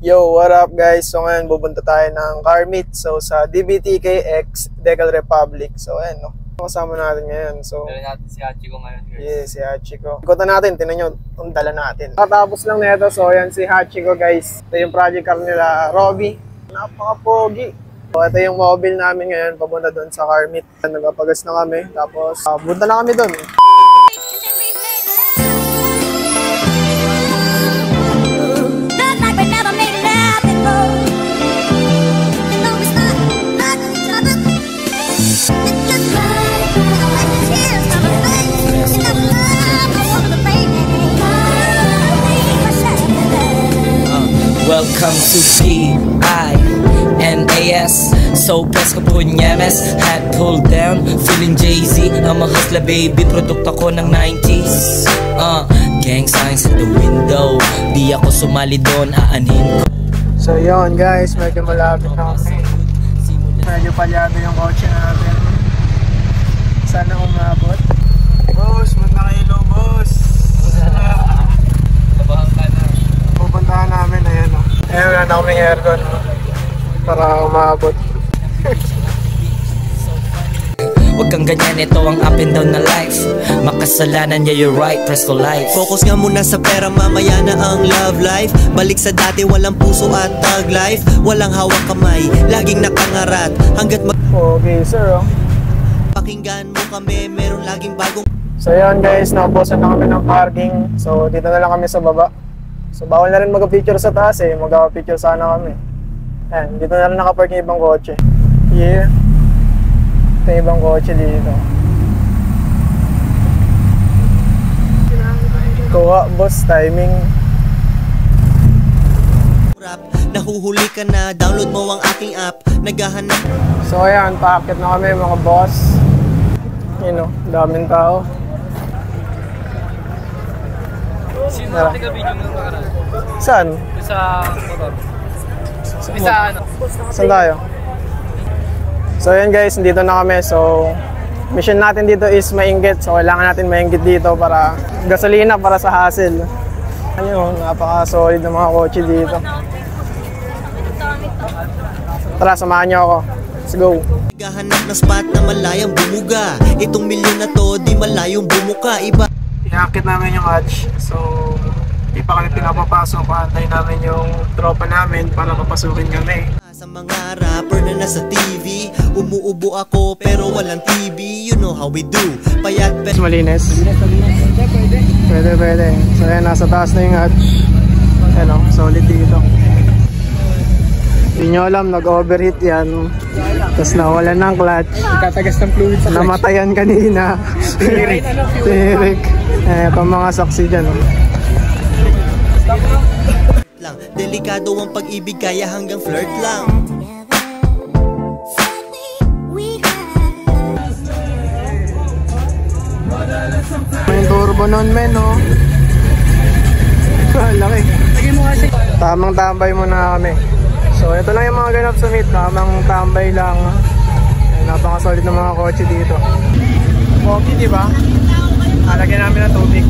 Yo, what up guys? So ngayon bubunta tayo ng car meet. So sa DBTKX Decal Republic. So ayan no. Kasama natin ngayon. So dala natin si Hachiko ngayon guys. Yeah, si Hachiko. Ikutan natin, tinan nyo itong dala natin. Katapos lang nito. So ayan si Hachiko guys. Ito yung project car nila, Robby. Napaka-pogi. So ito yung mobile namin ngayon. Papunta doon sa car meet. Nagpapagas na kami. Tapos punta na kami doon. Welcome to PINAS. So press ko po nyames. Hat pulled down, feeling Jay-Z. I'm a hustler baby, produkto ko ng 90s. Gang signs in the window. Di ako sumali doon, aanhin ko. So yun guys, medyo malapit na kami. Medyo palyado yung kotse natin. Sana umabot. Boss, magkakailo boss. Pupuntahan namin, ayan o. Ayan, wala na kaming aircon para umabot. Huwag kang ganyan, ito ang up and down na life. Makasalanan niya, you're right, presto life. Focus nga muna sa pera, mamaya na ang love life. Balik sa dati, walang puso at thug life. Walang hawak kamay, laging nakangarat. Hanggat Okay sir oh. Pakinggan mo kami, meron laging bagong. So yun guys, nakaposan na kami ng parking. So dito na lang kami sa baba. So bawal na rin mag-picture sa taas eh. Mag-picture sana kami. Ayan, dito na rin nakapark yung ibang kotse. Yeah. Ito yung ibang kotse dito. Kuha boss, timing. Nahuhuli ka na, download mo ang aking app. Naghahanap. So ayan, paakit na kami mga boss. You know, daming tao. Sino natin ka-video mo nakaraan? Saan? Sa motor. Sa ano? Saan tayo? So ayan guys, dito na kami. So mission natin dito is mainggit. So kailangan natin mainggit dito para gasolina para sa hassle. Ano, napaka-solid ng mga kotse dito. Tara, samahan niyo ako. Let's go. Naghahanap ng spot na malayang bumuga. Itong milyon na to, di malayong bumuka. Iba. Iakit namin yung hatch. So di pa kami pinapapasok. Paantay namin yung tropa namin para papasukin kami. Sa mga rapper na nasa TV, umuubo ako pero walang TV. You know how we do. Payat pero malinis. Pwede. So ayan, nasa taas na yung hatch. Ayan o, solid dito. Hindi nyo alam, nag-overheat yan. Tapos nawalan ng clutch. Tatagas ng fluid sa clutch. Namatayan kanina. Tirik. Ito mga saksi dyan. lang. Delikado ang pag-ibig kaya hanggang flirt lang. May turbo nun men no. Laki. Tamang tambay muna kami. So ito lang yung mga ganap sa meet. Tamang tambay lang. Napaka-solid ng mga kotse dito. Okay, di ba? Alagyan namin ng tubig.